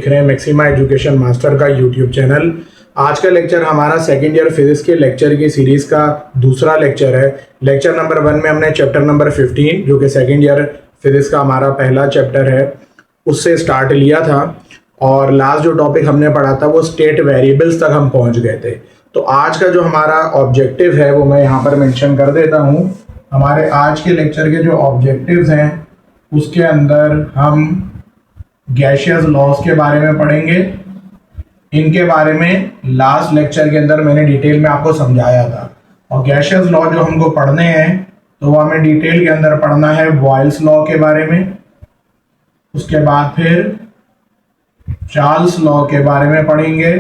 देख रहे हैं मैक्सिमा एजुकेशन मास्टर का यूट्यूब चैनल। आज का लेक्चर हमारा सेकेंड ईयर फिजिक्स के लेक्चर की सीरीज़ का दूसरा लेक्चर है। लेक्चर नंबर 1 में हमने चैप्टर नंबर 15 जो कि सेकेंड ईयर फिजिक्स का हमारा पहला चैप्टर है उससे स्टार्ट लिया था, और लास्ट जो टॉपिक हमने पढ़ा था वो स्टेट वेरिएबल्स तक हम पहुंच गए थे। तो आज का जो हमारा ऑब्जेक्टिव है वो मैं यहाँ पर मेंशन कर देता हूँ। हमारे आज के लेक्चर के जो ऑब्जेक्टिव्स हैं उसके अंदर हम गैसियस लॉज के बारे में पढ़ेंगे। इनके बारे में लास्ट लेक्चर के अंदर मैंने डिटेल में आपको समझाया था, और गैसियस लॉ जो हमको पढ़ने हैं तो वो हमें डिटेल के अंदर पढ़ना है बॉयल्स लॉ के बारे में, उसके बाद फिर चार्ल्स लॉ के बारे में पढ़ेंगे,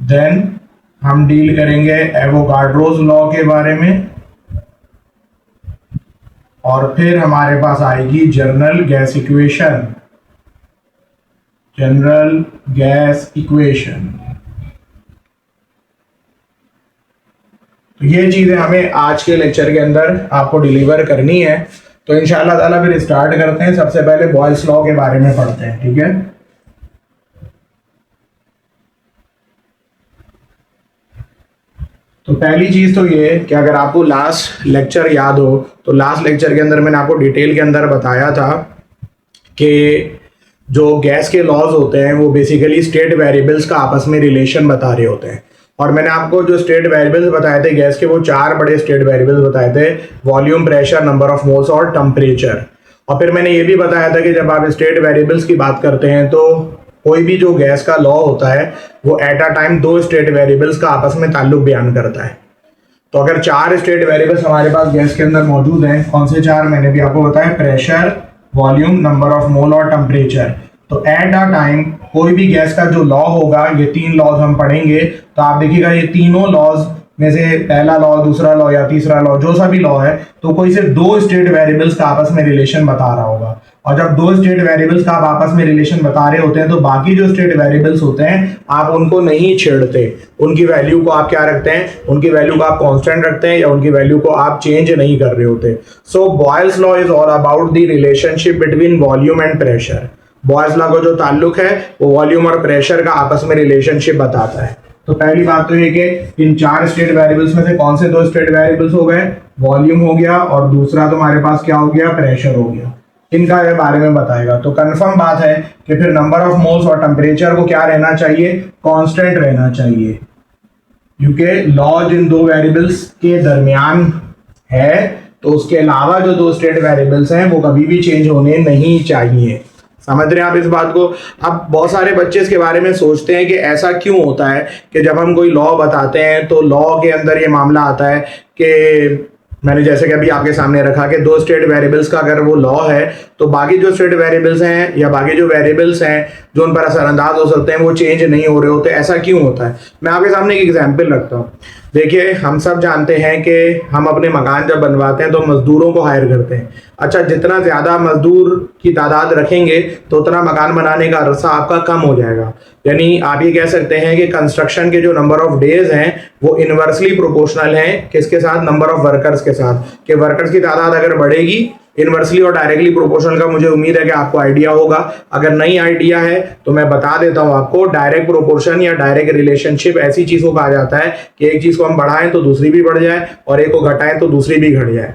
देन हम डील करेंगे एवोगाड्रोस लॉ के बारे में, और फिर हमारे पास आएगी जनरल गैस इक्वेशन। तो ये चीजें हमें आज के लेक्चर के अंदर आपको डिलीवर करनी है। तो इंशाल्लाह ताला फिर स्टार्ट करते हैं। सबसे पहले बॉयल्स लॉ के बारे में पढ़ते हैं, ठीक है। तो पहली चीज तो ये कि अगर आपको लास्ट लेक्चर याद हो तो लास्ट लेक्चर के अंदर मैंने आपको डिटेल के अंदर बताया था कि जो गैस के लॉज होते हैं वो बेसिकली स्टेट वेरिएबल्स का आपस में रिलेशन बता रहे होते हैं। और मैंने आपको जो स्टेट वेरिएबल्स बताए थे गैस के, वो 4 बड़े स्टेट वेरिएबल्स बताए थे: volume, pressure, number of moles और टेम्परेचर। और फिर मैंने ये भी बताया था कि जब आप स्टेट वेरिएबल्स की बात करते हैं तो कोई भी जो गैस का लॉ होता है वो at a time 2 state variables का आपस में ताल्लुक बयान करता है। तो अगर 4 स्टेट वेरिएबल्स हमारे पास गैस के अंदर मौजूद हैं, कौन से 4 मैंने भी आपको बताया: pressure, volume, number of mole और टेम्परेचर। तो एट अ टाइम कोई भी गैस का जो लॉ होगा, ये 3 लॉज हम पढ़ेंगे, तो आप देखिएगा ये तीनों लॉज में से पहला लॉ, दूसरा लॉ या तीसरा लॉ, जो सा भी लॉ है, तो कोई से 2 स्टेट वेरिएबल्स का आपस में रिलेशन बता रहा होगा। और जब 2 स्टेट वेरिएबल्स का आप आपस में रिलेशन बता रहे होते हैं तो बाकी जो स्टेट वेरिएबल्स होते हैं आप उनको नहीं छेड़ते, उनकी वैल्यू को आप क्या रखते हैं, उनकी वैल्यू को आप कांस्टेंट रखते हैं या उनकी वैल्यू को आप चेंज नहीं कर रहे होते। So Boyle's law is all about the relationship between volume and pressure. Boyle's law का जो ताल्लुक है वो वॉल्यूम और प्रेशर का आपस में रिलेशनशिप बताता है। तो पहली बात तो ये कि इन 4 स्टेट वेरिएबल्स में से कौन से 2 स्टेट वेरिएबल्स हो गए, वॉल्यूम हो गया और दूसरा तो हमारे पास क्या हो गया, प्रेशर हो गया। इनका ये बारे में बताएगा। तो कंफर्म बात है कि फिर नंबर ऑफ मोल्स और टेम्परेचर को क्या रहना चाहिए, कांस्टेंट रहना चाहिए, क्योंकि लॉ जिन 2 वेरिएबल्स के दरमियान है तो उसके अलावा जो 2 स्टेट वेरिएबल्स हैं वो कभी भी चेंज होने नहीं चाहिए। समझ रहे हैं आप इस बात को। अब बहुत सारे बच्चे इसके बारे में सोचते हैं कि ऐसा क्यों होता है कि जब हम कोई लॉ बताते हैं तो लॉ के अंदर ये मामला आता है कि मैंने जैसे कि अभी आपके सामने रखा कि 2 स्टेट वेरिएबल्स का अगर वो लॉ है तो बाकी जो स्टेट वेरिएबल्स हैं या बाकी जो वेरिएबल्स हैं जो उन पर असरअंदाज हो सकते हैं वो चेंज नहीं हो रहे होते। ऐसा क्यों होता है? मैं आपके सामने एक एग्जांपल रखता हूँ। देखिए, हम सब जानते हैं कि हम अपने मकान जब बनवाते हैं तो मजदूरों को हायर करते हैं। अच्छा, जितना ज़्यादा मजदूर की तादाद रखेंगे तो उतना मकान बनाने का अरसा आपका कम हो जाएगा। यानी आप ये कह सकते हैं कि कंस्ट्रक्शन के जो नंबर ऑफ डेज हैं वो इन्वर्सली प्रोपोर्शनल हैं किसके साथ, नंबर ऑफ वर्कर्स के साथ। कि वर्कर्स की तादाद अगर बढ़ेगी इनवर्सली और डायरेक्टली प्रोपोर्शनल का मुझे उम्मीद है कि आपको आइडिया होगा। अगर नहीं आइडिया है तो मैं बता देता हूं आपको। डायरेक्ट प्रोपोर्शन या डायरेक्ट रिलेशनशिप ऐसी चीज को कहा जाता है कि एक चीज को हम बढ़ाएं तो दूसरी भी बढ़ जाए और एक को घटाएं तो दूसरी भी घट जाए।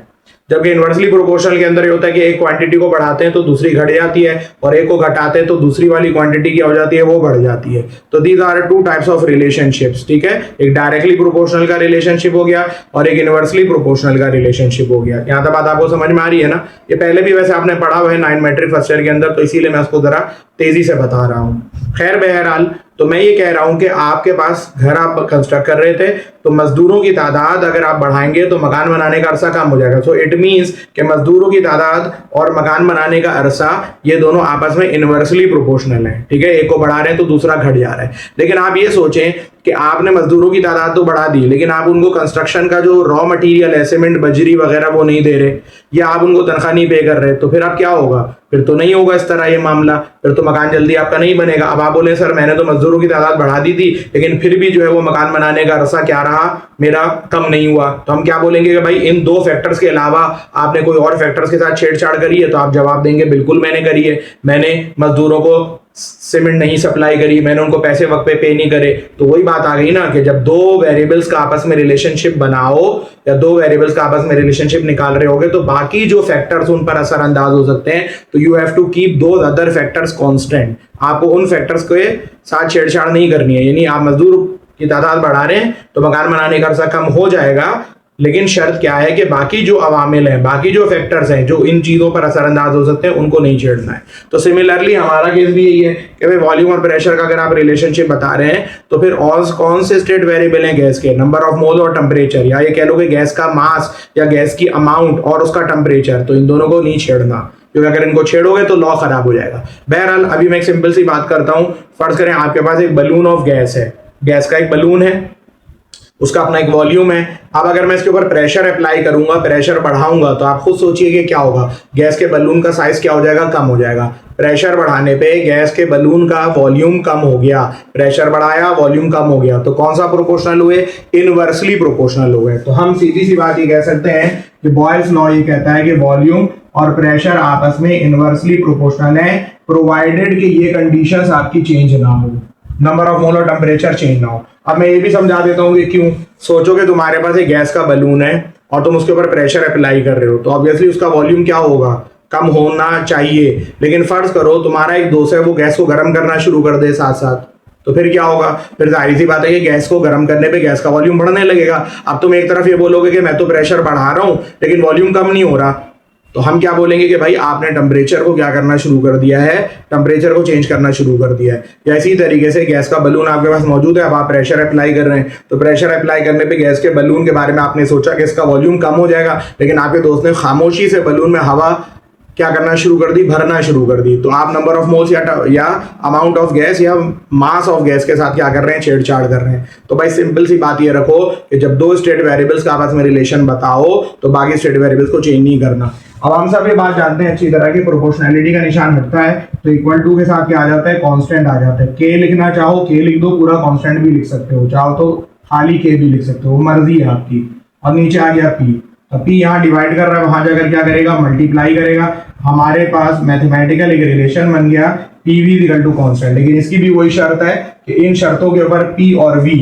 जबकि इनवर्सली प्रोपोर्शनल के अंदर ये होता है कि एक क्वांटिटी को बढ़ाते हैं तो दूसरी घट जाती है और एक को घटाते हैं तो दूसरी वाली क्वांटिटी क्या हो जाती है, वो बढ़ जाती है। तो these are 2 types of relationships, ठीक है। एक डायरेक्टली प्रोपोर्शनल का रिलेशनशिप हो गया और एक इनवर्सली प्रोपोर्शनल का रिलेशनशिप हो गया। यहाँ तक बात आपको समझ में आ रही है ना? ये पहले भी वैसे आपने पढ़ा हुआ है 9 मैट्रिक फर्स्ट ईयर के अंदर, तो इसीलिए मैं उसको जरा तेजी से बता रहा हूँ। खैर बहरहाल, तो मैं ये कह रहा हूं कि आपके पास घर आप कंस्ट्रक्ट कर रहे थे तो मजदूरों की तादाद अगर आप बढ़ाएंगे तो मकान बनाने का अरसा कम हो जाएगा। सो इट मींस कि मजदूरों की तादाद और मकान बनाने का अरसा ये दोनों आपस में इनवर्सली प्रोपोर्शनल है, ठीक है। एक को बढ़ा रहे हैं तो दूसरा घट जा रहा है। लेकिन आप ये सोचें कि आपने मजदूरों की तादाद तो बढ़ा दी लेकिन आप उनको कंस्ट्रक्शन का जो रॉ मटेरियल है, सीमेंट, बजरी वगैरह, वो नहीं दे रहे या आप उनको तनख्वाह नहीं पे कर रहे, तो फिर अब क्या होगा? फिर तो नहीं होगा इस तरह ये मामला, फिर तो मकान जल्दी आपका नहीं बनेगा। अब आप बोले सर मैंने तो मजदूरों की तादाद बढ़ा दी थी लेकिन फिर भी जो है वो मकान बनाने का अरसा क्या रहा, मेरा कम नहीं हुआ। तो हम क्या बोलेंगे कि भाई इन 2 फैक्टर्स के अलावा आपने कोई और फैक्टर्स के साथ छेड़छाड़ करी है? तो आप जवाब देंगे बिल्कुल मैंने करी है। मैंने मजदूरों को सीमेंट नहीं सप्लाई करी, मैंने उनको पैसे वक्त पे नहीं करे, तो वही बात आ गई ना कि जब दो वेरिएबल्स का आपस में रिलेशनशिप बनाओ या दो वेरिएबल्स का आपस में रिलेशनशिप निकाल रहे होगे तो बाकी जो फैक्टर्स उन पर असरअंदाज हो सकते हैं, तो यू हैव टू कीप दो अदर फैक्टर्स कांस्टेंट। आपको उन फैक्टर्स के साथ छेड़छाड़ नहीं करनी है। यानी आप मजदूर की तादाद बढ़ा रहे हैं तो मकान बनाने का खर्चा कम हो जाएगा, लेकिन शर्त क्या है कि बाकी जो अवामिल हैं, बाकी जो फैक्टर्स हैं जो इन चीजों पर असरअंदाज हो सकते हैं, उनको नहीं छेड़ना है। तो सिमिलरली हमारा केस भी यही है कि भाई वॉल्यूम और प्रेशर का अगर आप रिलेशनशिप बता रहे हैं तो फिर और कौन से स्टेट वेरिएबल हैं गैस के, नंबर ऑफ मोल और टेम्परेचर, या ये कह लो कि गैस का मास या गैस की अमाउंट और उसका टेम्परेचर, तो इन दोनों को नहीं छेड़ना, क्योंकि अगर इनको छेड़ोगे तो लॉ खराब हो जाएगा। बहरहाल अभी मैं एक सिंपल सी बात करता हूं। फर्ज करें आपके पास एक बलून ऑफ गैस है, गैस का एक बलून है, उसका अपना एक वॉल्यूम है। अब अगर मैं इसके ऊपर प्रेशर अप्लाई करूंगा, प्रेशर बढ़ाऊंगा, तो आप खुद सोचिए कि क्या होगा, गैस के बलून का साइज क्या हो जाएगा, कम हो जाएगा। प्रेशर बढ़ाने पे गैस के बलून का वॉल्यूम कम हो गया, प्रेशर बढ़ाया वॉल्यूम कम हो गया, तो कौन सा प्रोपोर्शनल हुए, इनवर्सली प्रोपोर्शनल हो गए। तो हम सीधी सी बात ये कह सकते हैं कि बॉयल्स लॉ ये कहता है कि वॉल्यूम और प्रेशर आपस में इनवर्सली प्रोपोर्शनल है, प्रोवाइडेड कि ये कंडीशंस आपकी चेंज ना हो, नंबर ऑफ मोल और टेम्परेचर चेंज ना हो। अब मैं ये भी समझा देता हूँ कि क्यों। सोचो कि तुम्हारे पास एक गैस का बलून है और तुम उसके ऊपर प्रेशर अप्लाई कर रहे हो, तो ऑब्वियसली उसका वॉल्यूम क्या होगा, कम होना चाहिए। लेकिन फर्ज करो तुम्हारा एक दोस्त है वो गैस को गर्म करना शुरू कर दे साथ साथ, तो फिर क्या होगा, फिर जाहिर सी बात है कि गैस को गर्म करने पे गैस का वॉल्यूम बढ़ने लगेगा। अब तुम एक तरफ ये बोलोगे कि मैं तो प्रेशर बढ़ा रहा हूं लेकिन वॉल्यूम कम नहीं हो रहा, तो हम क्या बोलेंगे कि भाई आपने टेम्परेचर को क्या करना शुरू कर दिया है, टेम्परेचर को चेंज करना शुरू कर दिया है। या इसी तरीके से गैस का बलून आपके पास मौजूद है, अब आप प्रेशर अप्लाई कर रहे हैं, तो प्रेशर अप्लाई करने पे गैस के बलून के बारे में आपने सोचा कि इसका वॉल्यूम कम हो जाएगा, लेकिन आपके दोस्त ने खामोशी से बलून में हवा क्या करना शुरू कर दी, भरना शुरू कर दी। तो आप नंबर ऑफ मोल्स या अमाउंट ऑफ गैस या मास ऑफ गैस के साथ क्या कर रहे हैं, छेड़छाड़ कर रहे हैं। तो भाई सिंपल सी बात ये रखो कि जब दो स्टेट वेरिएबल्स का आपस में रिलेशन बताओ तो बाकी स्टेट वेरिएबल्स को चेंज नहीं करना। अब हम सब ये बात जानते हैं अच्छी तरह की, प्रोपोर्शनैलिटी का निशान हटता है तो इक्वल टू के साथ क्या आ जाता है, कांस्टेंट आ जाता है। के लिखना चाहो के लिख दो, पूरा कांस्टेंट भी लिख सकते हो, चाहो तो खाली के भी लिख सकते हो, मर्जी है आपकी। और नीचे आ गया पी, अब पी यहाँ डिवाइड कर रहा है, वहां जाकर क्या करेगा, मल्टीप्लाई करेगा। हमारे पास मैथमेटिकल एक रिलेशन बन गया P V equal to constant. लेकिन इसकी भी वही शर्त है कि इन शर्तों के ऊपर पी और वी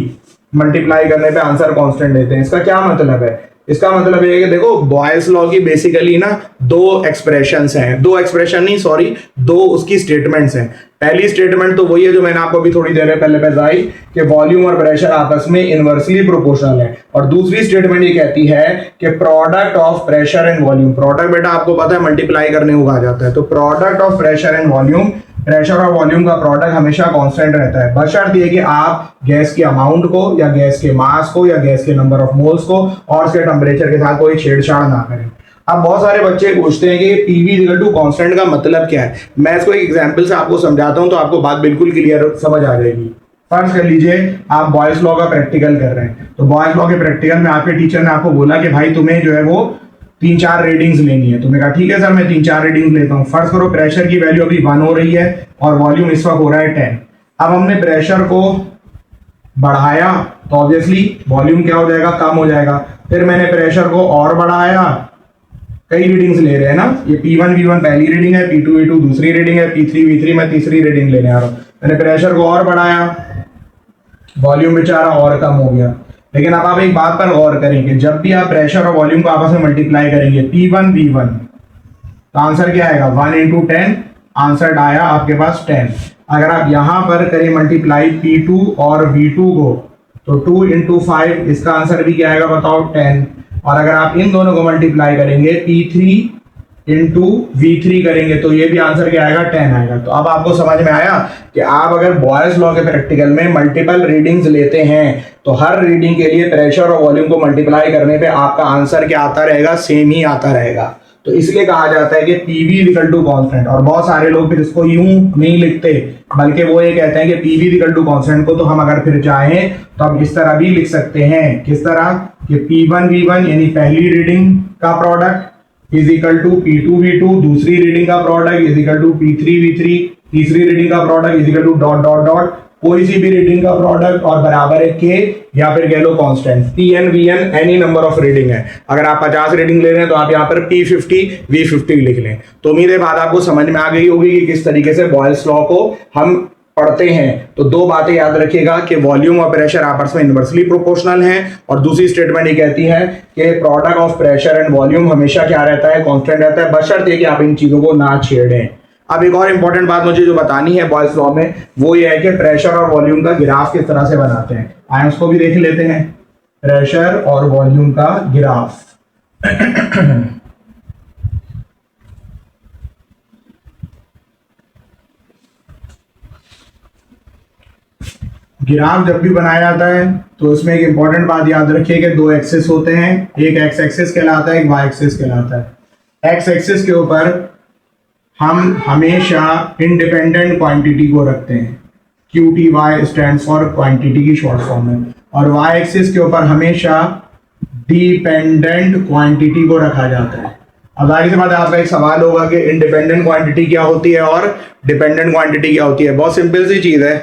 मल्टीप्लाई करने पे आंसर कांस्टेंट देते हैं। इसका क्या मतलब है, इसका मतलब ये है कि देखो बॉयल्स लॉ की बेसिकली ना दो एक्सप्रेशंस हैं, दो एक्सप्रेशन नहीं सॉरी, दो उसकी स्टेटमेंट्स हैं। पहली स्टेटमेंट तो वही है जो मैंने आपको अभी थोड़ी देर पहले बताई कि वॉल्यूम और प्रेशर आपस में इनवर्सली प्रोपोर्शनल है, और दूसरी स्टेटमेंट ये कहती है कि product of pressure and volume, product बेटा आपको पता है मल्टीप्लाई करने को कहा जाता है, तो product of pressure and volume, pressure और वॉल्यूम का प्रोडक्ट हमेशा कांस्टेंट रहता है, बशर्ते ये कि आप गैस के अमाउंट को या गैस के मास को या गैस के नंबर ऑफ मोल्स को और उसके टेम्परेचर के साथ कोई छेड़छाड़ ना करें। अब बहुत सारे बच्चे पूछते हैं कि पीवी इक्वल टू कांस्टेंट का मतलब क्या है। मैं इसको एक एग्जांपल से आपको समझाता हूं तो आपको बात बिल्कुल क्लियर समझ आ जाएगी। फर्ज कर लीजिए आप बॉयल्स लॉ का प्रैक्टिकल कर रहे हैं, तो बॉयल्स लॉ के प्रैक्टिकल में आपके टीचर ने आपको बोला कि भाई तुम्हें जो है वो 3-4 रीडिंग्स लेनी है। तुमने कहा ठीक है सर मैं 3-4 रीडिंग्स लेता हूँ। फर्ज करो प्रेशर की वैल्यू अभी 1 हो रही है और वॉल्यूम इस वक्त हो रहा है 10। अब हमने प्रेशर को बढ़ाया तो ऑब्वियसली वॉल्यूम क्या हो जाएगा, कम हो जाएगा। फिर मैंने प्रेशर को और बढ़ाया, कई रीडिंग्स ले रहे हैं ना, ये P1 V1 पहली रीडिंग है, P2 V2 दूसरी रीडिंग है, P3 V3 मैं तीसरी रीडिंग लेने आ रहा हूँ। मैंने प्रेशर को और बढ़ाया, वॉल्यूम बेचारा और कम हो गया। लेकिन अब आप एक बात पर गौर करेंगे, जब भी आप प्रेशर और वॉल्यूम को आपस में मल्टीप्लाई करेंगे P1 V1 तो आंसर क्या आएगा, 1 into 10, आंसर आया आपके पास 10। अगर आप यहां पर करें मल्टीप्लाई P2 और V2 को तो 2 into 5, इसका आंसर भी क्या आएगा बताओ, 10। और अगर आप इन दोनों को मल्टीप्लाई करेंगे P3 इंटू V3 करेंगे तो ये भी आंसर क्या आएगा, 10 आएगा। तो अब आपको समझ में आया कि आप अगर बॉयल्स लॉ के प्रैक्टिकल में मल्टीपल रीडिंग्स लेते हैं तो हर रीडिंग के लिए प्रेशर और वॉल्यूम को मल्टीप्लाई करने पे आपका आंसर क्या आता रहेगा, सेम ही आता रहेगा। तो इसलिए कहा जाता है कि पीवी इक्वल टू कांस्टेंट। और बहुत सारे लोग फिर इसको यूं नहीं लिखते, बल्कि वो ये कहते हैं कि पीवी इक्वल टू कांस्टेंट को तो हम अगर फिर चाहें तो हम इस तरह भी लिख सकते हैं। किस तरह कि P1 V1 यानी पहली रीडिंग का product is equal to P2 V2 दूसरी रीडिंग का product is equal to P3 V3 तीसरी रीडिंग का product is equal to dot dot dot कोई सी भी रीडिंग का प्रोडक्ट और बराबर है के या फिर कह लो constant PN VN any number of reading है। अगर आप 50 रीडिंग ले रहे हैं तो आप यहाँ पर P50 V50 लिख लें। तो उम्मीद है बात आपको समझ में आ गई होगी कि किस तरीके से बॉयल्स लॉ को हम पढ़ते हैं। तो दो बातें याद रखिएगा कि वॉल्यूम और प्रेशर आपस में इनवर्सली प्रोपोर्शनल हैं, और दूसरी स्टेटमेंट ये कहती है कि product of pressure and volume हमेशा क्या रहता है, कांस्टेंट रहता है, बशर्ते कि आप इन चीजों को ना छेड़ें। अब एक और इंपॉर्टेंट बात मुझे जो बतानी है बॉयल्स लॉ में, वो ये है कि प्रेशर और वॉल्यूम का ग्राफ किस तरह से बनाते हैं। आइए उसको भी देख लेते हैं, प्रेशर और वॉल्यूम का ग्राफ। ग्राफ जब भी बनाया जाता है तो इसमें एक इंपॉर्टेंट बात याद रखिए कि दो एक्सिस होते हैं, एक एक्स एक्सिस कहलाता है, एक वाई एक्सिस कहलाता है। एक्स एक्सिस के ऊपर हम हमेशा इंडिपेंडेंट क्वांटिटी को रखते हैं, QTY स्टैंड्स फॉर क्वांटिटी की शॉर्ट फॉर्म है, और वाई एक्सिस के ऊपर हमेशा डिपेंडेंट क्वांटिटी को रखा जाता है। अब जाहिर सी बात है आपका एक सवाल होगा कि इंडिपेंडेंट क्वांटिटी क्या होती है और डिपेंडेंट क्वांटिटी क्या होती है। बहुत सिंपल सी चीज है,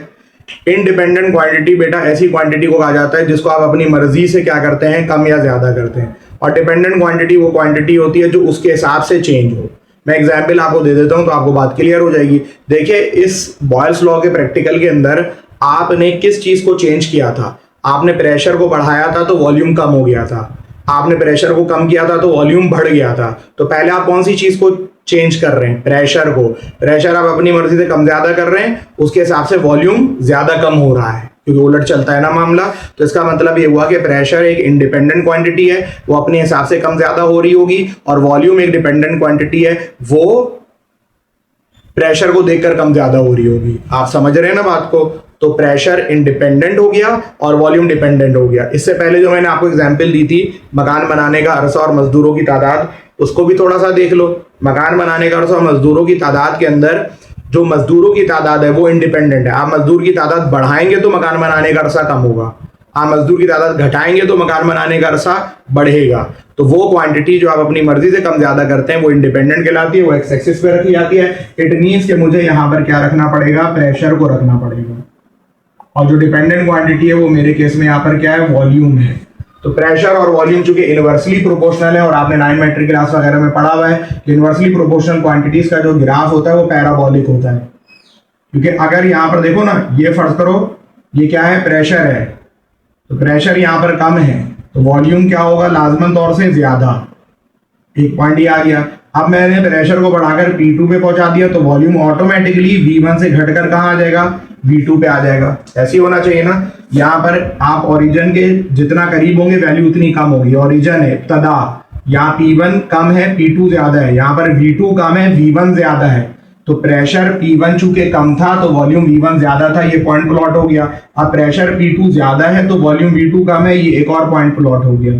इंडिपेंडेंट क्वांटिटी बेटा ऐसी क्वांटिटी को कहा जाता है जिसको आप अपनी मर्जी से क्या करते हैं, कम या ज्यादा करते हैं, और डिपेंडेंट क्वांटिटी वो क्वांटिटी होती है जो उसके हिसाब से चेंज हो। मैं एग्जाम्पल आपको दे देता हूं तो आपको बात क्लियर हो जाएगी। देखिए इस बॉयल्स लॉ के प्रैक्टिकल के अंदर आपने किस चीज को चेंज किया था, आपने प्रेशर को बढ़ाया था तो वॉल्यूम कम हो गया था, आपने प्रेशर को कम किया था तो वॉल्यूम बढ़ गया था। तो पहले आप कौन सी चीज को चेंज कर रहे हैं, प्रेशर को। प्रेशर आप अपनी मर्जी से कम ज्यादा कर रहे हैं, उसके हिसाब से वॉल्यूम ज्यादा कम हो रहा है, क्योंकि उलट चलता है ना मामला। तो इसका मतलब ये हुआ कि प्रेशर एक इंडिपेंडेंट क्वांटिटी है, वो अपने हिसाब से कम ज्यादा हो रही होगी, और वॉल्यूम एक डिपेंडेंट क्वांटिटी है, वो प्रेशर को देखकर कम ज्यादा हो रही होगी। आप समझ रहे हैं ना बात को। तो प्रेशर इंडिपेंडेंट हो गया और वॉल्यूम डिपेंडेंट हो गया। इससे पहले जो मैंने आपको एग्जांपल दी थी मकान बनाने का अरसा और मजदूरों की तादाद, उसको भी थोड़ा सा देख लो। मकान बनाने का अरसा और मजदूरों की तादाद के अंदर जो मजदूरों की तादाद है वो इंडिपेंडेंट है। आप मजदूर की तादाद बढ़ाएंगे तो मकान बनाने का अरसा कम होगा, आप मजदूर की तादाद घटाएंगे तो मकान बनाने का अरसा बढ़ेगा। तो वो क्वांटिटी जो आप अपनी मर्जी से कम ज्यादा करते हैं वो इंडिपेंडेंट कहलाती है, वो एक्स एक्सिस पे रखी जाती है। इट मींस कि मुझे यहाँ पर क्या रखना पड़ेगा, प्रेशर को रखना पड़ेगा, और जो डिपेंडेंट क्वांटिटी है वो मेरे केस में यहाँ पर क्या है, वॉल्यूम है। तो प्रेशर और वॉल्यूम चूंकि इनवर्सली प्रोपोर्शनल है, और आपने 9 मैट्रिक क्लास वगैरह में पढ़ा हुआ है कि इनवर्सली प्रोपोर्शनल क्वांटिटीज का जो ग्राफ होता है वो पैराबोलिक होता है। क्योंकि अगर यहाँ पर देखो ना, ये फर्ज करो ये क्या है, प्रेशर है, तो प्रेशर यहाँ पर कम है तो वॉल्यूम क्या होगा, लाजमन तौर से ज्यादा। एक पॉइंट ये आ गया। अब मैंने प्रेशर को बढ़ाकर P2 पे पहुंचा दिया तो वॉल्यूम ऑटोमेटिकली V1 से घटकर कहाँ आ जाएगा, V2 पे आ जाएगा। ऐसे ही होना चाहिए ना। यहाँ पर आप ओरिजिन के जितना करीब होंगे वैल्यू उतनी कम होगी। ओरिजिन है इब्तदा, यहाँ P1 कम है P2 ज्यादा है, यहाँ पर V2 कम है V1 ज्यादा है। तो प्रेशर P1 चूंकि कम था तो वॉल्यूम V1 ज्यादा था, ये पॉइंट प्लॉट हो गया। अब प्रेशर P2 ज्यादा है तो वॉल्यूम V2 कम है, ये एक और पॉइंट प्लॉट हो गया।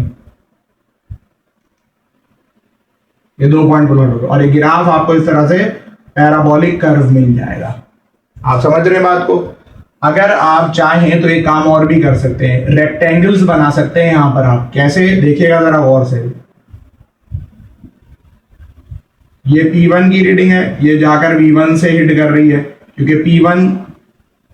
ये दो पॉइंट प्लॉट हो गया, और ये ग्राफ आपको इस तरह से पैराबोलिक कर्व मिल जाएगा। आप समझ रहे हैं बात को। अगर आप चाहें तो एक काम और भी कर सकते हैं, रेक्टेंगल्स बना सकते हैं। यहां पर आप कैसे देखिएगा जरा गौर से। ये P1 की रीडिंग है, ये जाकर V1 से हिट कर रही है, क्योंकि P1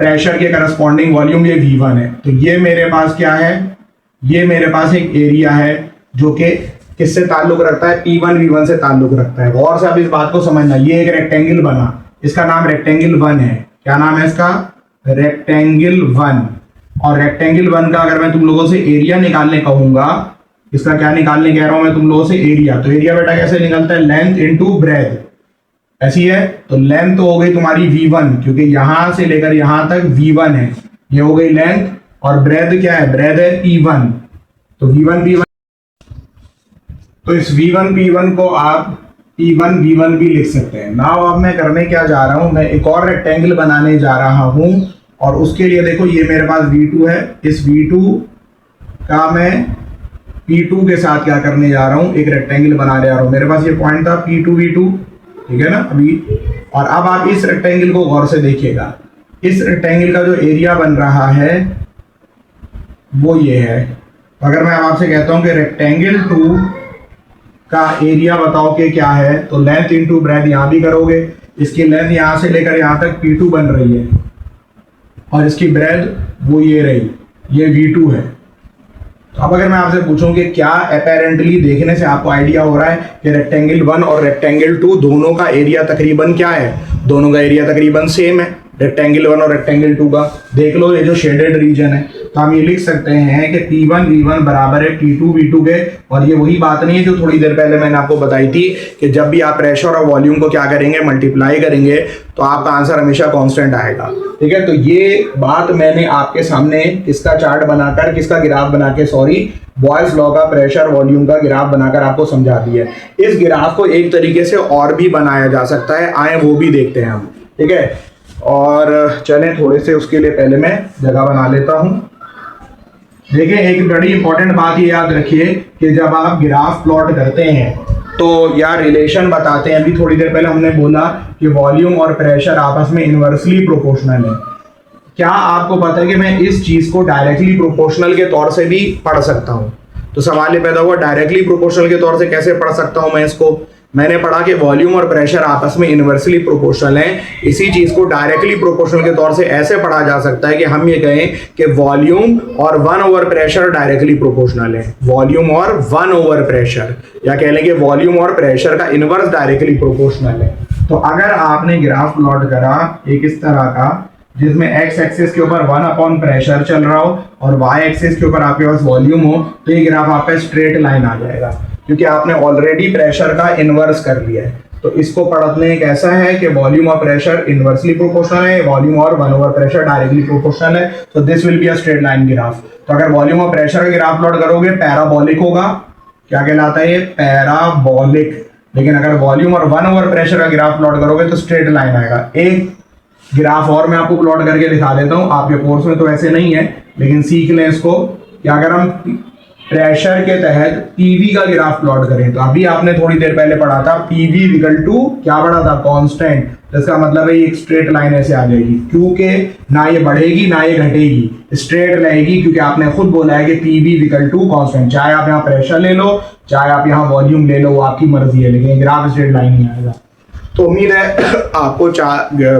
प्रेशर के करस्पॉन्डिंग वॉल्यूम ये V1 है। तो ये मेरे पास क्या है, ये मेरे पास एक एरिया है जो कि किससे ताल्लुक रखता है, P1 V1 से ताल्लुक रखता है। गौर से अब इस बात को समझना। ये एक रेक्टेंगल बना, इसका नाम रेक्टेंगल 1 है। क्या नाम है इसका, रेक्टेंगल 1। और रेक्टेंगल 1 का अगर मैं तुम लोगों से एरिया निकालने कहूंगा, इसका क्या निकालने कह रहा हूं मैं तुम लोगों से, एरिया। तो एरिया बेटा कैसे निकलता है, लेंथ इनटू ब्रेथ। ऐसी है तो लेंथ तो हो गई तुम्हारी V1, क्योंकि यहां से लेकर यहां तक V1 है, ये हो गई लेंथ। और ब्रेथ क्या है, ब्रेथ है P1। तो V1 P1, तो इस V1 P1 को आप P1 V1 भी लिख सकते हैं। नाउ अब मैं करने क्या जा रहा हूं, मैं एक और रेक्टेंगल बनाने जा रहा हूं, और उसके लिए देखो ये मेरे पास V2 है। इस V2 का मैं P2 के साथ क्या करने जा रहा हूं, एक रेक्टेंगल बनाने जा रहा हूं। मेरे पास ये पॉइंट था P2 V2, ठीक है ना अभी। और अब आप इस रेक्टेंगल को गौर से देखिएगा। इस रेक्टेंगल का जो एरिया बन रहा है वो ये है। अगर मैं आपसे कहता हूं कि रेक्टेंगल 2 का एरिया बताओ कि क्या है, तो लेंथ इनटू ब्रेथ यहां भी करोगे। इसकी लेंथ यहां से लेकर यहां तक P2 बन रही है। और इसकी ब्रेथ वो ये रही, ये V2 है। तो अब अगर मैं आपसे पूछूं कि क्या अपेरेंटली देखने से आपको आइडिया हो रहा है कि रेक्टेंगल 1 और रेक्टेंगल 2 दोनों का एरिया तकरीबन क्या है? दोनों का एरिया तकरीबन सेम है, रेक्टेंगल 1 और रेक्टेंगल 2 का। देख लो ये जो शेडेड रीजन है, तो हम ये लिख सकते हैं कि P1 V1 बराबर है P2 V2 के। और ये वही बात नहीं है जो थोड़ी देर पहले मैंने आपको बताई थी कि जब भी आप प्रेशर और वॉल्यूम को क्या करेंगे, मल्टीप्लाई करेंगे, तो आपका आंसर हमेशा कांस्टेंट आएगा। ठीक है, तो ये बात मैंने आपके सामने किसका चार्ट बनाकर, किसका ग्राफ बना के, सॉरी, बॉयल्स लॉ का प्रेशर वॉल्यूम का ग्राफ बनाकर आपको समझा दिया है। इस ग्राफ को एक तरीके से और भी बनाया जा सकता है, आए वो भी देखते हैं हम। ठीक है, और चलें थोड़े से उसके लिए पहले मैं जगह बना लेता हूं। देखिए, एक बड़ी इंपॉर्टेंट बात ये याद रखिए कि जब आप ग्राफ प्लॉट करते हैं तो या रिलेशन बताते हैं, अभी थोड़ी देर पहले हमने बोला कि वॉल्यूम और प्रेशर आपस में इनवर्सली प्रोपोर्शनल है। क्या आपको पता है कि मैं इस चीज को डायरेक्टली प्रोपोर्शनल के तौर से भी पढ़ सकता हूं? तो सवाल ये पैदा हुआ, डायरेक्टली प्रोपोर्शनल के तौर से कैसे पढ़ सकता हूं मैं इसको? मैंने पढ़ा कि वॉल्यूम और प्रेशर आपस में इनवर्सली प्रोपोर्शनल हैं। इसी चीज को डायरेक्टली प्रोपोर्शनल के तौर से ऐसे पढ़ा जा सकता है कि हम ये कहें कि वॉल्यूम और 1 ओवर प्रेशर डायरेक्टली प्रोपोर्शनल है। वॉल्यूम और 1 ओवर प्रेशर, या कह लें कि वॉल्यूम और प्रेशर का इनवर्स डायरेक्टली प्रोपोर्शनल है। तो अगर आपने ग्राफ प्लॉट करा एक इस तरह का, जिसमें x एक्सिस के ऊपर 1 अपॉन प्रेशर चल रहा हो और y एक्सिस के ऊपर आपके पास वॉल्यूम हो, तो ये ग्राफ आपका स्ट्रेट लाइन आ जाएगा, क्योंकि आपने ऑलरेडी प्रेशर का इनवर्स कर लिया है। तो इसको पढ़ने एक ऐसा है कि वॉल्यूम और प्रेशर इनवर्सली प्रोपोर्शनल है, वॉल्यूम और 1 ओवर प्रेशर डायरेक्टली प्रोपोर्शनल है। तो this will be a straight line graph. तो अगर वॉल्यूम और प्रेशर का ग्राफ प्लॉट करोगे, पैराबोलिक होगा। क्या कहलाता है ये? पैराबोलिक। लेकिन अगर वॉल्यूम और 1 ओवर प्रेशर का ग्राफ प्लॉट करोगे तो स्ट्रेट लाइन आएगा। एक ग्राफ और मैं आपको प्लॉट करके दिखा देता हूं, आपके कोर्स में तो ऐसे नहीं है, लेकिन सीख लें इसको कि अगर हम प्रेशर के तहत पीवी का ग्राफ प्लॉट करें, तो अभी आपने थोड़ी देर पहले पढ़ा था पीवी इक्वल टू क्या पढ़ा था? कांस्टेंट। इसका मतलब है एक स्ट्रेट लाइन ऐसे आ जाएगी, क्योंकि ना ये बढ़ेगी ना ये घटेगी, स्ट्रेट रहेगी, क्योंकि आपने खुद बोला है कि पीवी इक्वल टू कांस्टेंट। चाहे आप यहाँ प्रेशर ले लो, चाहे आप यहाँ वॉल्यूम ले लो, वो आपकी मर्जी है, लेकिन ग्राफ स्ट्रेट लाइन ही आएगा। तो उम्मीद है आपको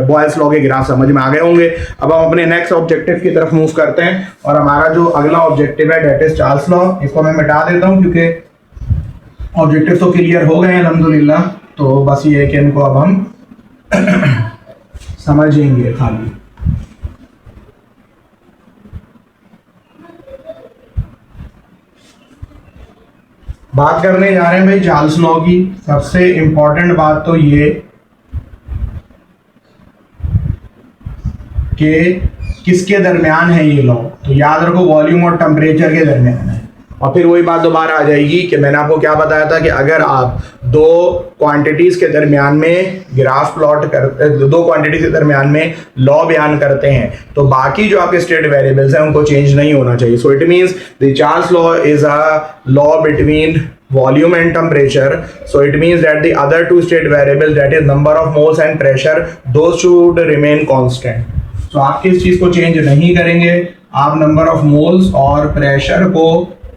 बॉयल्स लॉ के ग्राफ समझ में आ गए होंगे। अब हम अपने नेक्स्ट ऑब्जेक्टिव की तरफ मूव करते हैं, और हमारा जो अगला ऑब्जेक्टिव है डेट इज चार्ल्स लॉ। इसको मैं मिटा देता हूं क्योंकि ऑब्जेक्टिव तो क्लियर हो गए हैं अल्हम्दुलिल्लाह। तो बस ये है कि इनको अब हम समझेंगे खाली। बात करने जा रहे हैं भाई चार्ल्स लॉ की। सबसे इंपॉर्टेंट बात तो ये कि किसके दरमियान है ये लॉ? तो याद रखो, वॉल्यूम और टेम्परेचर के दरमियान है। और फिर वही बात दोबारा आ जाएगी कि मैंने आपको क्या बताया था कि अगर आप दो क्वांटिटीज के दरमियान में ग्राफ प्लॉट करते, दो क्वांटिटीज के दरमियान में लॉ बयान करते हैं, तो बाकी जो आपके स्टेट वेरिएबल्स हैं उनको चेंज नहीं होना चाहिए। So it means the Charles law is a law between volume and temperature. So it means that the other two state variables, that is number of moles and pressure, those should remain constant. So आप किस चीज को change नहीं करेंगे? आप number of moles और pressure को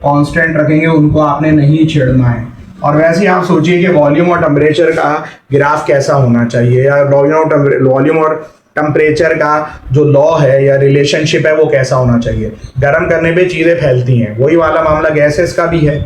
constant रखेंगे, उनको आपने नहीं छेड़ना है। और वैसे ही आप सोचिए कि वॉल्यूम और टेम्परेचर का ग्राफ कैसा होना चाहिए, या वॉल्यूम और टेम्परेचर का जो लॉ है या रिलेशनशिप है वो कैसा होना चाहिए। गर्म करने पे चीजें फैलती हैं, वही वाला मामला गैसेस का भी है।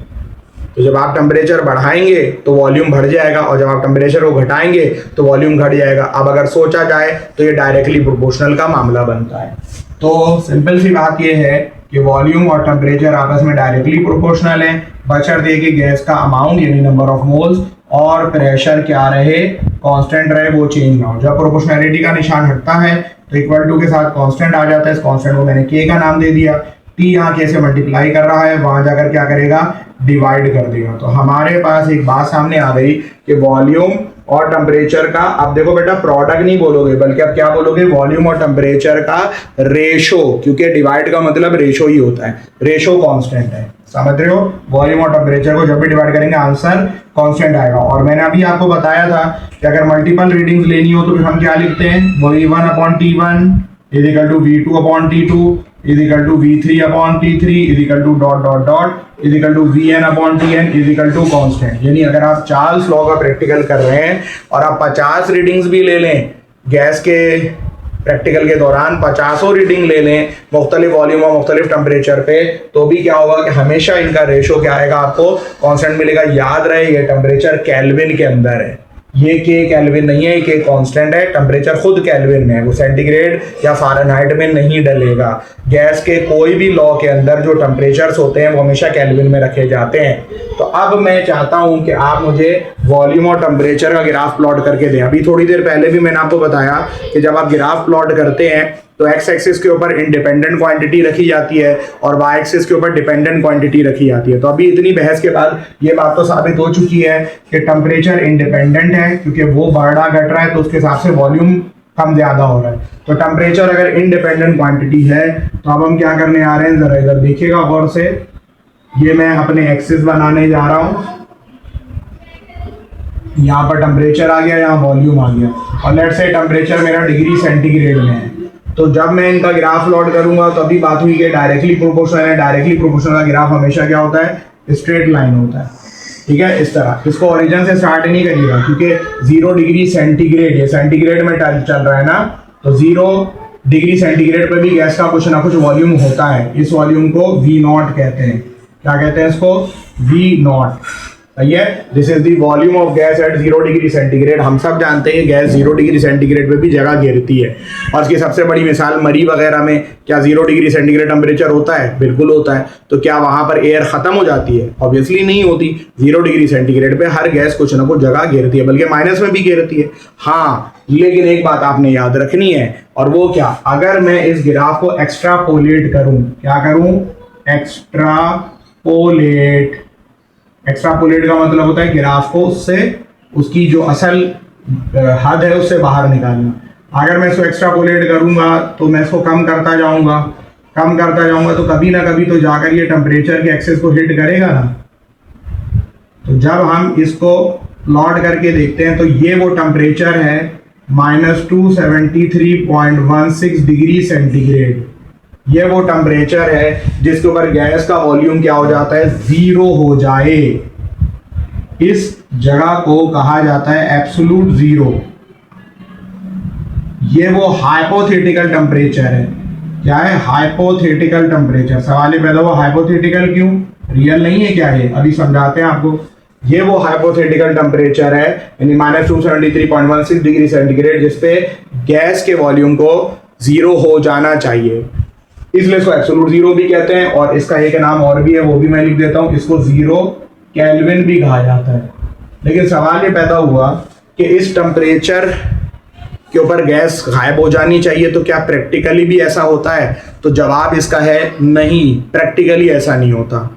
तो जब आप टेम्परेचर बढ़ाएंगे तो वॉल्यूम बढ़ जाएगा, और जब आप टेम्परेचर को घटाएंगे तो वॉल्यूम घट जाएगा। अब अगर सोचा जाए तो ये डायरेक्टली प्रोपोर्शनल का मामला बनता है। तो सिंपल सी बात ये है कि वॉल्यूम और टेम्परेचर आपस में डायरेक्टली प्रोपोर्शनल है, बशर्ते कि गैस का अमाउंट यानी नंबर ऑफ मोल्स और प्रेशर क्या रहे, कांस्टेंट रहे, वो चेंज ना हो। जब प्रोपोर्शनैलिटी का निशान हटता है तो इक्वल टू के साथ कांस्टेंट आ जाता है। इस कांस्टेंट को मैंने के का नाम दे दिया। टी यहाँ के से मल्टीप्लाई कर रहा है, वहां जाकर क्या करेगा? डिवाइड कर देगा। तो हमारे पास एक बात सामने आ गई कि वॉल्यूम और टेम्परेचर का, अब देखो बेटा प्रोडक्ट नहीं बोलोगे बल्कि अब क्या बोलोगे? वॉल्यूम और टेम्परेचर का रेशो, क्योंकि डिवाइड का मतलब रेशो ही होता है, रेशो कांस्टेंट है। समझ रहे हो? वॉल्यूम और टेम्परेचर को जब भी डिवाइड करेंगे आंसर कांस्टेंट आएगा। और मैंने अभी आपको बताया था कि अगर मल्टीपल रीडिंग्स लेनी हो तो फिर हम क्या लिखते हैं? V1 upon T1 is equal to V2 upon T2 is equal to V3 upon T3 is equal to dot dot dot is equal to Vn upon Tn is equal to constant. यानी अगर आप Charles law का practical कर रहे हैं और आप 50 readings भी ले लें गैस के प्रैक्टिकल के दौरान 50 रीडिंग ले लें मुख्तलिफ वॉल्यूम और मुख्तलिफ टेम्परेचर पे, तो भी क्या होगा कि हमेशा इनका रेशो क्या आएगा, आपको कांस्टेंट मिलेगा। याद रहे ये टेम्परेचर केल्विन के अंदर है, ये के केल्विन नहीं है, के कांस्टेंट है, टेम्परेचर खुद केल्विन में है, वो सेंटीग्रेड या फ़ारेनहाइट में नहीं डलेगा। गैस के कोई भी लॉ के अंदर जो टेम्परेचर्स होते हैं वो हमेशा केल्विन में रखे जाते हैं। तो अब मैं चाहता हूं कि आप मुझे वॉल्यूम और टेम्परेचर का ग्राफ प्लॉट करके दें। अभी थोड़ी देर पहले भी मैंने आपको बताया कि जब आप ग्राफ प्लॉट करते हैं तो एक्स एक्सिस के ऊपर इंडिपेंडेंट क्वांटिटी रखी जाती है और वाई एक्सिस के ऊपर डिपेंडेंट क्वांटिटी रखी जाती है। तो अभी इतनी बहस के बाद ये बात तो साबित हो चुकी है कि टेम्परेचर इंडिपेंडेंट है, क्योंकि वो बढ़ा घट रहा है तो उसके हिसाब से वॉल्यूम कम ज्यादा हो रहा है। तो टेम्परेचर अगर इंडिपेंडेंट क्वांटिटी है तो अब हम क्या करने आ रहे हैं, जरा इधर देखिएगा गौर से। ये मैं अपने एक्सिस बनाने जा रहा हूं, यहाँ पर टेम्परेचर आ गया, यहाँ वॉल्यूम आ गया, और लेट से टेम्परेचर मेरा डिग्री सेंटीग्रेड में है। तो जब मैं इनका ग्राफ प्लॉट करूंगा तो अभी बात हुई कि डायरेक्टली प्रोपोर्शनल है। डायरेक्टली प्रोपोर्शनल का ग्राफ हमेशा क्या होता है, स्ट्रेट लाइन होता है, ठीक है, इस तरह। इसको ओरिजिन से स्टार्ट नहीं करिएगा, क्योंकि 0 डिग्री सेंटीग्रेड, ये सेंटीग्रेड में चल रहा है ना, तो 0 डिग्री सेंटीग्रेड पर भी गैस का कुछ ना कुछ वॉल्यूम होता है। इस वॉल्यूम को V0 कहते हैं। क्या कहते हैं इसको, V0। ये this is the volume of gas at 0 degree centigrade. हम सब जानते हैं गैस 0 डिग्री सेंटीग्रेड पे भी जगह घेरती है, और इसकी सबसे बड़ी मिसाल मरी वगैरह में क्या 0 डिग्री सेंटीग्रेड टेम्परेचर होता है, बिल्कुल होता है। तो क्या वहां पर एयर खत्म हो जाती है, ऑब्वियसली नहीं होती। 0 डिग्री सेंटीग्रेड पे हर गैस कुछ ना कुछ जगह घेरती है, बल्कि माइनस में भी घेरती है। हाँ, लेकिन एक बात आपने याद रखनी है, और वो क्या, अगर मैं इस ग्राफ को एक्स्ट्रापोलेट करूं, क्या करूं, एक्स्ट्रापोलेट। एक्स्ट्रापोलेट का मतलब होता है ग्राफ को उससे, उसकी जो असल हद है उससे बाहर निकालना। अगर मैं इसको एक्स्ट्रापोलेट करूंगा तो मैं इसको कम करता जाऊंगा तो कभी ना कभी तो जाकर ये टेम्परेचर के एक्सेस को हिट करेगा ना। तो जब हम इसको प्लॉट करके देखते हैं तो ये वो टेम्परेचर है -273.16 डिग्री सेंटीग्रेड। ये वो टेम्परेचर है जिसके ऊपर गैस का वॉल्यूम क्या हो जाता है, 0 हो जाए। इस जगह को कहा जाता है एब्सोल्यूट 0। ये वो हाइपोथेटिकल टेम्परेचर है। क्या है, हाइपोथेटिकल टेम्परेचर। सवाल ये पैदा हुआ, हाइपोथेटिकल क्यों, रियल नहीं है क्या ये, अभी समझाते हैं आपको। ये वो हाइपोथेटिकल टेम्परेचर है, यानी -273.16 डिग्री सेंटीग्रेड, जिसपे गैस के वॉल्यूम को 0 हो जाना चाहिए, इसलिए इसको एब्सोल्यूट 0 भी कहते हैं। और इसका एक नाम और भी है, वो भी मैं लिख देता हूं, इसको 0 केल्विन भी कहा जाता है। लेकिन सवाल ये पैदा हुआ कि इस टेम्परेचर के ऊपर गैस गायब हो जानी चाहिए, तो क्या प्रैक्टिकली भी ऐसा होता है? तो जवाब इसका है नहीं, प्रैक्टिकली ऐसा नहीं होता।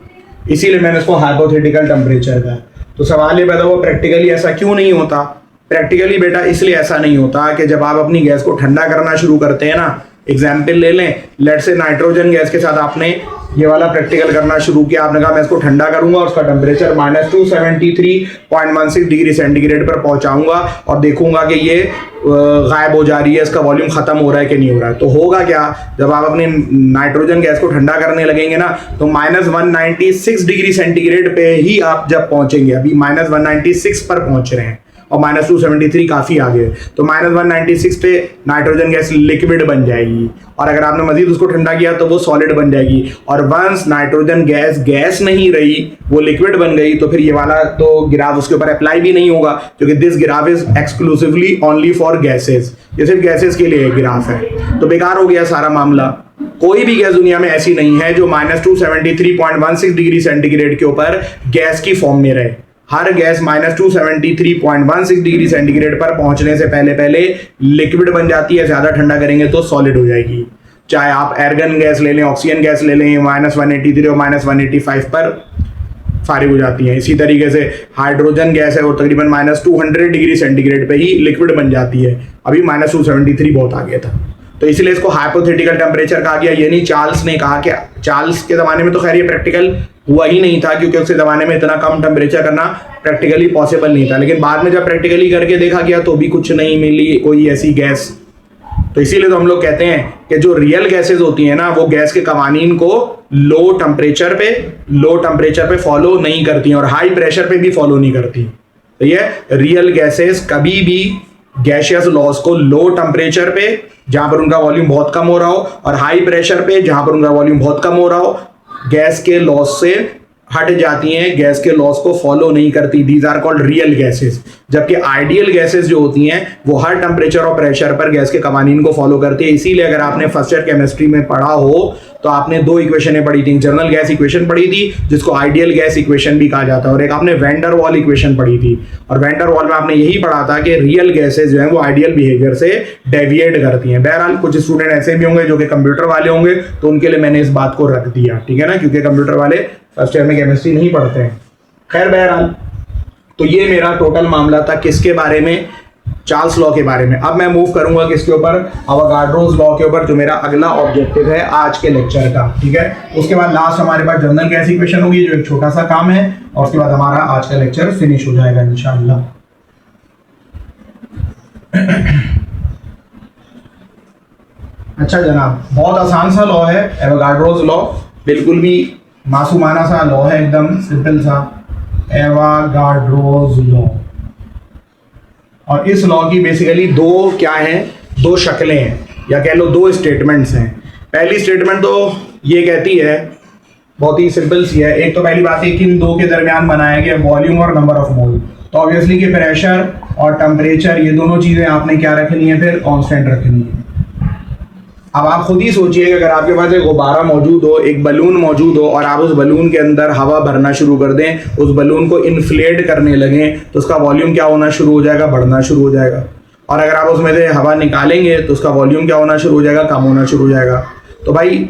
इसीलिए मैंने इसको हाइपोथेटिकल टेम्परेचर कहा। तो सवाल ये पैदा हुआ, प्रैक्टिकली ऐसा क्यों नहीं होता? प्रैक्टिकली बेटा इसलिए ऐसा नहीं होता कि जब आप अपनी गैस को ठंडा करना शुरू करते हैं ना, एग्जाम्पल ले लें, लेट से नाइट्रोजन गैस के साथ आपने ये वाला प्रैक्टिकल करना शुरू किया। आपने कहा मैं इसको ठंडा करूंगा और उसका टेम्परेचर -273.16 डिग्री सेंटीग्रेड पर पहुंचाऊंगा और देखूंगा कि ये गायब हो जा रही है, इसका वॉल्यूम खत्म हो रहा है कि नहीं हो रहा है। तो होगा क्या, जब आप अपने नाइट्रोजन गैस को ठंडा करने लगेंगे ना, तो -196 डिग्री सेंटीग्रेड पे ही आप जब पहुंचेंगे। अभी -196 पर पहुंच रहे हैं और -273 काफी आगे है। तो -196 पे नाइट्रोजन गैस लिक्विड बन जाएगी, और अगर आपने मजीद उसको ठंडा किया तो वो सॉलिड बन जाएगी। और वंस नाइट्रोजन गैस नहीं रही, वो लिक्विड बन गई, तो फिर ये वाला तो ग्राफ उसके ऊपर अप्लाई भी नहीं होगा, क्योंकि this graph is exclusively only for gases. ये सिर्फ गैसेस के लिए ग्राफ है, तो बेकार हो गया सारा मामला। कोई भी गैस दुनिया में ऐसी नहीं है जो -273.16 डिग्री सेंटीग्रेड के ऊपर गैस की फॉर्म में रहे। हर गैस -273.16 डिग्री सेंटीग्रेड पर पहुंचने से पहले लिक्विड बन जाती है। ज्यादा ठंडा करेंगे तो सॉलिड हो जाएगी। चाहे आप एर्गन गैस ले लें, ऑक्सीजन गैस ले लें, -183 और -185 पर फारिग हो जाती है। इसी तरीके से हाइड्रोजन गैस है, वो तकरीबन -200 डिग्री सेंटीग्रेड पे ही लिक्विड बन जाती है। अभी -273 बहुत आगे था, तो इसलिए इसको हाइपोथेटिकल टेम्परेचर कहा गया। ये नहीं चार्ल्स ने कहा, कि चार्ल्स के ज़माने में तो खैर ये प्रैक्टिकल हुआ ही नहीं था, क्योंकि उसके ज़माने में इतना कम टेम्परेचर करना प्रैक्टिकली पॉसिबल नहीं था। लेकिन बाद में जब प्रैक्टिकली करके देखा गया तो भी कुछ नहीं मिली कोई ऐसी गैस। तो इसीलिए तो हम लोग कहते हैं कि जो रियल गैसेज होती हैं ना, वो गैस के कवानीन को लो टेम्परेचर पे फॉलो नहीं करती हैं और हाई प्रेशर पे भी फॉलो नहीं करती। तो ये रियल गैसेज कभी भी गैशियस लॉस को लो टेम्परेचर पे जहां पर उनका वॉल्यूम बहुत कम हो रहा हो और हाई प्रेशर पे जहां पर उनका वॉल्यूम बहुत कम हो रहा हो गैस के लॉस से हट जाती हैं, गैस के लॉस को फॉलो नहीं करती। These are called real gases. जबकि आइडियल गैसेस जो होती हैं वो हर टेम्परेचर और प्रेशर पर गैस के कवानीन को फॉलो करती है। इसीलिए अगर आपने फर्स्ट ईयर केमिस्ट्री में पढ़ा हो तो आपने दो इक्वेशनें पढ़ी थी, जनरल गैस इक्वेशन पढ़ी थी जिसको आइडियल गैस इक्वेशन भी कहा जाता है, और एक आपने वैन डर वाल इक्वेशन पढ़ी थी। और वैन डर वाल में आपने यही पढ़ा था कि रियल गैसेस जो है वो आइडियल बिहेवियर से डेविएट करती हैं। बहरहाल कुछ स्टूडेंट ऐसे भी होंगे जो कि कंप्यूटर वाले होंगे, तो उनके लिए मैंने इस बात को रख दिया, ठीक है ना, क्योंकि कंप्यूटर वाले फर्स्ट ईयर में केमिस्ट्री नहीं पढ़ते हैं। खैर बहरहाल तो ये मेरा टोटल मामला था किसके बारे में, चार्ल्स लॉ के बारे में। अब मैं मूव करूंगा किसके ऊपर, अवोगाड्रोस लॉ के ऊपर, जो मेरा अगला ऑब्जेक्टिव है आज के लेक्चर का, ठीक है। उसके बाद लास्ट हमारे पास जनरल गैस इक्वेशन होगी जो एक छोटा सा काम है, और उसके बाद हमारा आज का लेक्चर फिनिश हो जाएगा इंशाअल्लाह। अच्छा जनाब, बहुत आसान सा लॉ है एवोगाड्रोस लॉ, बिल्कुल भी मासूमाना सा लॉ है, एकदम सिंपल सा एवोगाड्रोस लॉ। और इस लॉ की बेसिकली दो क्या हैं, दो शक्लें हैं या कह लो दो स्टेटमेंट्स हैं। पहली स्टेटमेंट तो ये कहती है, बहुत ही सिंपल सी है, एक तो पहली बात है कि इन दो के दरमियान बनाया गया वॉल्यूम और नंबर ऑफ मोल। तो ऑब्वियसली कि प्रेशर और टेम्परेचर ये दोनों चीज़ें आपने क्या रखनी है, फिर कांस्टेंट रखनी है। अब आप खुद ही सोचिए कि अगर आपके पास एक गुब्बारा मौजूद हो, एक बलून मौजूद हो, और आप उस बलून के अंदर हवा भरना शुरू कर दें, उस बलून को इन्फ्लेट करने लगें, तो उसका वॉल्यूम क्या होना शुरू हो जाएगा, बढ़ना शुरू हो जाएगा। और अगर आप उसमें से हवा निकालेंगे तो उसका वॉल्यूम क्या होना शुरू हो जाएगा, कम होना शुरू हो जाएगा। तो भाई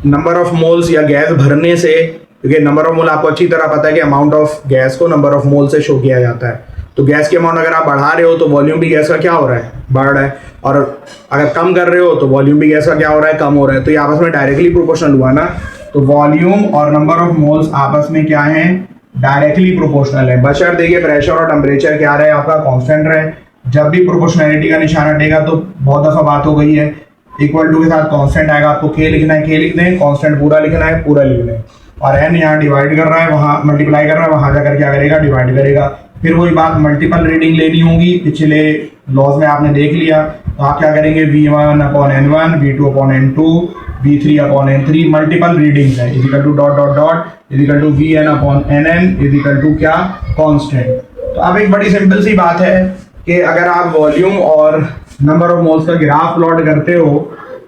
नंबर ऑफ मोल्स या गैस भरने से, क्योंकि नंबर ऑफ मोल आपको अच्छी तरह पता है कि अमाउंट ऑफ गैस को नंबर ऑफ मोल से शो किया जाता है। तो गैस की अमाउंट अगर आप बढ़ा रहे हो तो वॉल्यूम भी गैस का क्या हो रहा है, बढ़ रहा है, और अगर कम कर रहे हो तो वॉल्यूम भी गैस का क्या हो रहा है, कम हो रहा है। तो ये आपस में डायरेक्टली प्रोपोर्शनल हुआ ना। तो वॉल्यूम और नंबर ऑफ मोल्स आपस में क्या है, डायरेक्टली प्रोपोर्शनल है। बशर्ते देखिए प्रेशर और टेम्परेचर क्या रहे, आपका कांस्टेंट रहे। जब भी प्रोपोर्शनैलिटी का निशान हटेगा तो बहुत दफा बात हो गई है, इक्वल टू के साथ कांस्टेंट आएगा, आपको के लिखना है, के लिख दें, कांस्टेंट पूरा लिखना है, पूरा लिख दें, और एन यहाँ डिवाइड कर रहा है, वहाँ मल्टीप्लाई कर रहा है, वहाँ जाकर क्या करेगा, डिवाइड करेगा। फिर वही बात मल्टीपल रीडिंग लेनी होगी, पिछले लॉज में आपने देख लिया। तो आप क्या करेंगे, V1 upon N1, V2 upon N2, V3 upon N3, multiple readings है, is equal to dot dot dot is equal to Vn upon Nn is equal to क्या, कांस्टेंट। तो अब एक बड़ी सिंपल सी बात है कि अगर आप वॉल्यूम और नंबर ऑफ मोल्स का ग्राफ प्लॉट करते हो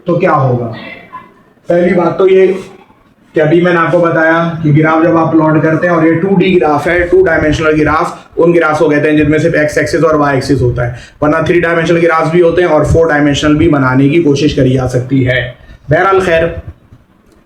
तो क्या होगा। पहली बात तो ये कि अभी मैंने आपको बताया कि ग्राफ जब आप प्लॉट करते हैं, और ये 2D ग्राफ है, 2 डायमेंशनल ग्राफ उन ग्राफ्स को कहते हैं जिनमें सिर्फ एक्स एक्सिस और वाई एक्सिस होता है, वरना 3 डायमेंशनल ग्राफ्स भी होते हैं और 4 डायमेंशनल भी बनाने की कोशिश करी जा सकती है। बहरहाल खैर,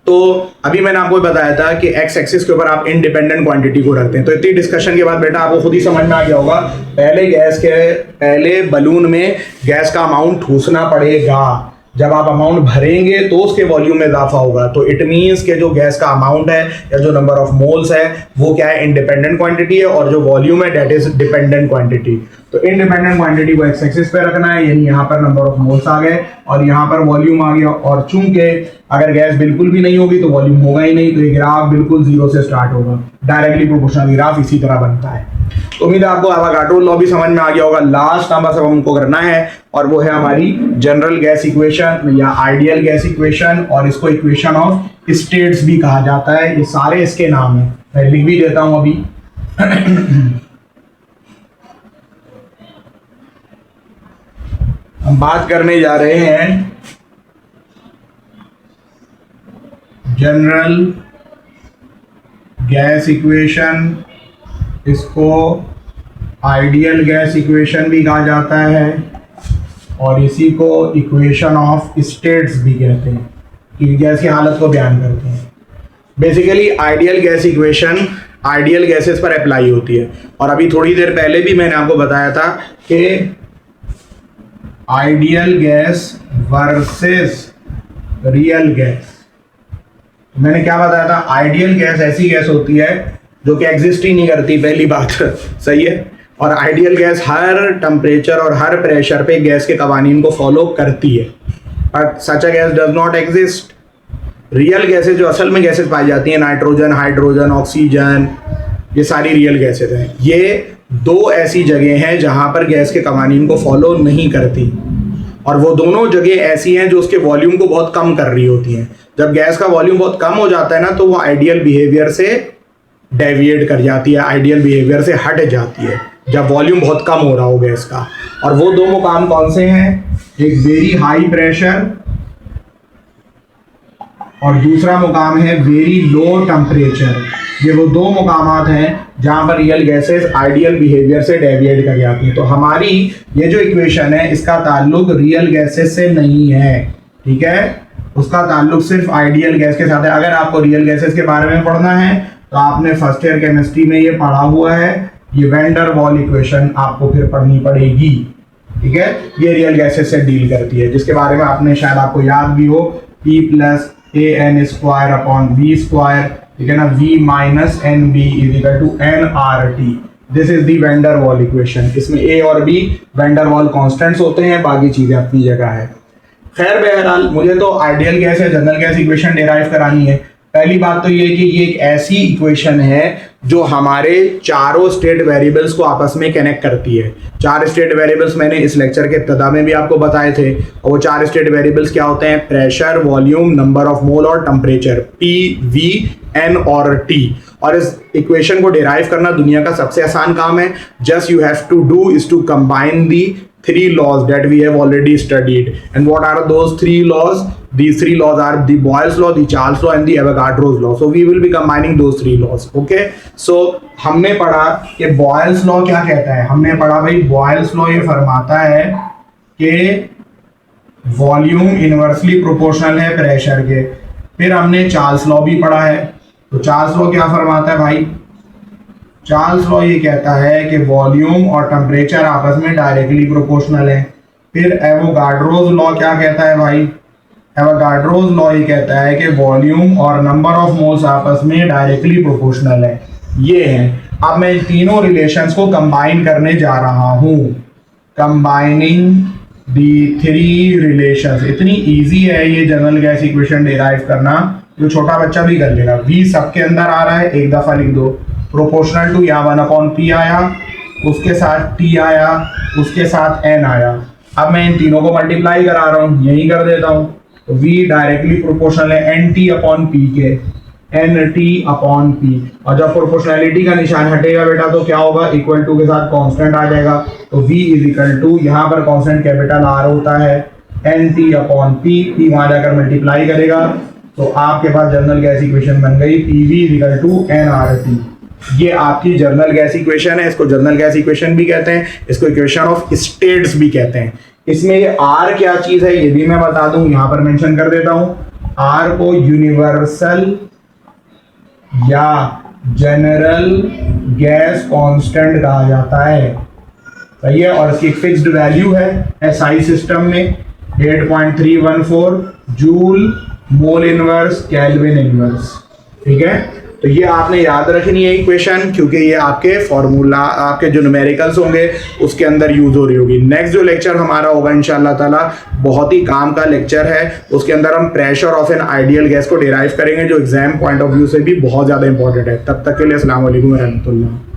तो अभी मैंने आपको बताया था कि एक्स एक्सिस के ऊपर आप इंडिपेंडेंट क्वांटिटी को रखते हैं। तो इतनी डिस्कशन के बाद बेटा आपको खुद ही समझ में आ गया होगा, पहले बलून में गैस का अमाउंट ठूसना पड़ेगा। जब आप अमाउंट भरेंगे तो उसके वॉल्यूम में इजाफा होगा। तो इट मीन्स के जो गैस का अमाउंट है या जो नंबर ऑफ मोल्स है वो क्या है, इंडिपेंडेंट क्वांटिटी है, और जो वॉल्यूम है डेट इज डिपेंडेंट क्वांटिटी। तो इंडिपेंडेंट क्वांटिटी को एक्स एक्सिस पे रखना है, यानी यहाँ पर नंबर ऑफ मोल्स आ गए और यहाँ पर वॉल्यूम आ गया। और चूंकि अगर गैस बिल्कुल भी नहीं होगी तो वॉल्यूम होगा ही नहीं, तो ये ग्राफ बिल्कुल जीरो से स्टार्ट होगा। डायरेक्टली प्रोपोर्शनल ग्राफ इसी तरह बनता है। तो उम्मीद है आपको एवोगाड्रो लॉ भी समझ में आ गया होगा। लास्ट नंबर सब हमको करना है और वो है हमारी जनरल गैस इक्वेशन या आइडियल गैस इक्वेशन, और इसको इक्वेशन ऑफ स्टेट्स भी कहा जाता है। ये सारे इसके नाम है, मैं लिख भी देता हूं अभी। हम बात करने जा रहे हैं जनरल गैस इक्वेशन, इसको आइडियल गैस इक्वेशन भी कहा जाता है, और इसी को इक्वेशन ऑफ स्टेट्स भी कहते हैं, कि गैस की हालत को बयान करते हैं। Basically ideal gas equation ideal gases पर अप्लाई होती है, और अभी थोड़ी देर पहले भी मैंने आपको बताया था कि ideal gas versus real gas. मैंने क्या बताया था, आइडियल गैस ऐसी गैस होती है जो कि एग्जिस्ट ही नहीं करती, पहली बात सही है। और आइडियल गैस हर टेम्परेचर और हर प्रेशर पे गैस के कवानीन को फॉलो करती है, but such a gas does not exist. Real gases जो असल में गैसेस पाई जाती हैं, नाइट्रोजन, हाइड्रोजन, ऑक्सीजन, ये सारी रियल गैसेस हैं। ये दो ऐसी जगह हैं जहां पर गैस के कवानीन को फॉलो नहीं करती, और वो दोनों जगह ऐसी हैं जो उसके वॉल्यूम को बहुत कम कर रही होती हैं। जब गैस का वॉल्यूम बहुत कम हो जाता है ना, तो वो आइडियल बिहेवियर से डेविएट कर जाती है, आइडियल बिहेवियर से हट जाती है, जब वॉल्यूम बहुत कम हो रहा हो गैस का। और वो दो मुकाम कौन से हैं? एक वेरी हाई प्रेशर और दूसरा मुकाम है वेरी लो टेम्परेचर। ये वो दो मुकामात हैं जहां पर रियल गैसेस आइडियल बिहेवियर से डेविएट कर जाती हैं। तो हमारी ये जो इक्वेशन है इसका ताल्लुक रियल गैसेस से नहीं है, ठीक है, उसका ताल्लुक सिर्फ आइडियल गैस के साथ है। अगर आपको रियल गैसेस के बारे में पढ़ना है तो आपने फर्स्ट ईयर केमिस्ट्री में ये पढ़ा हुआ है, ये वैन डर वाल इक्वेशन आपको फिर पढ़नी पड़ेगी, ठीक है। ये रियल गैसेस से डील करती है, जिसके बारे में आपने शायद आपको याद भी हो, P + AN² अपॉन V², ठीक है ना, V - NB = nRT। This is the van der Waals equation. इसमें A और B वैन डर वाल कॉन्स्टेंट्स होते हैं, बाकी चीजें अपनी जगह है। खैर बहरहाल मुझे तो आइडियल गैस या जनरल गैस इक्वेशन डिराइव करानी है। पहली बात तो ये कि ये एक ऐसी इक्वेशन है जो हमारे चारों स्टेट वेरिएबल्स को आपस में कनेक्ट करती है। चार स्टेट वेरिएबल्स मैंने इस लेक्चर के इब्तिदा में भी आपको बताए थे, और वो चार स्टेट वेरिएबल्स क्या होते हैं? Pressure, volume, number of mole और टेम्परेचर, P, V, N और T। और इस इक्वेशन को डिराइव करना दुनिया का सबसे आसान काम है। Just you have to do is to combine the three laws that we have already studied. And what are those three laws? These three laws are the Boyle's law, the Charles law and the Avogadro's law. So we will be combining those three laws. Okay? So हमने पढ़ा कि Boyle's law क्या कहता है? हमने पढ़ा भाई Boyle's law ये फरमाता है कि वॉल्यूम इनवर्सली प्रोपोर्शनल है प्रेशर के। फिर हमने चार्ल्स लॉ भी पढ़ा है। तो चार्ल्स लॉ क्या फरमाता है भाई? चार्ल्स लॉ ये कहता है कि वॉल्यूम और टेम्परेचर आपस में डायरेक्टली प्रोपोर्शनल है। फिर एवोगाड्रोज लॉ क्या कहता है भाई? एवोगाड्रोज लॉ ये कहता है कि वॉल्यूम और नंबर ऑफ मोल्स आपस में डायरेक्टली प्रोपोर्शनल है। ये है। अब मैं इन तीनों रिलेशंस को कंबाइन करने जा रहा हूँ। कंबाइनिंग दी थ्री रिलेशंस। इतनी इजी है ये जनरल गैस इक्वेशन डिराइव करना, जो छोटा बच्चा भी कर लेगा। V सबके अंदर आ रहा है, एक दफा लिख दो। प्रोपोर्शनल टू यहाँ 1/P आया, उसके साथ T आया, उसके साथ N आया। अब मैं इन तीनों को मल्टीप्लाई करा रहा हूँ, यही कर देता हूँ। तो V डायरेक्टली प्रोपोर्शनल है NT/P के, NT/P। और जब प्रोपोर्शनैलिटी का निशान हटेगा बेटा तो क्या होगा? इक्वल टू के साथ कांस्टेंट आ जाएगा। तो V = यहाँ पर कांस्टेंट कैपिटल R होता है, NT/P। P वहाँ जाकर मल्टीप्लाई करेगा तो आपके पास जनरल गैस इक्वेशन बन गई, PV = nRT। ये आपकी जनरल गैस इक्वेशन है। इसको जनरल गैस इक्वेशन भी कहते हैं, इसको इक्वेशन ऑफ स्टेट्स भी कहते हैं। इसमें ये R क्या चीज है ये भी मैं बता दूं, यहां पर मेंशन कर देता हूं। R को यूनिवर्सल या जनरल गैस कांस्टेंट कहा जाता है, सही है। और इसकी एक फिक्स्ड वैल्यू है SI सिस्टम में 8.314 joule mole inverse kelvin inverse, ठीक है। तो ये आपने याद रखनी है इक्वेशन, क्योंकि ये आपके फॉर्मूला, आपके जो न्यूमेरिकल्स होंगे उसके अंदर यूज हो रही होगी। नेक्स्ट जो लेक्चर हमारा होगा इंशाल्लाह ताला बहुत ही काम का लेक्चर है। उसके अंदर हम pressure of an ideal gas को डिराइव करेंगे, जो एग्जाम पॉइंट ऑफ व्यू से भी बहुत ज़्यादा इंपॉर्टेंट है। तब तक के लिए अस्सलाम वालेकुम व रहमतुल्लाह।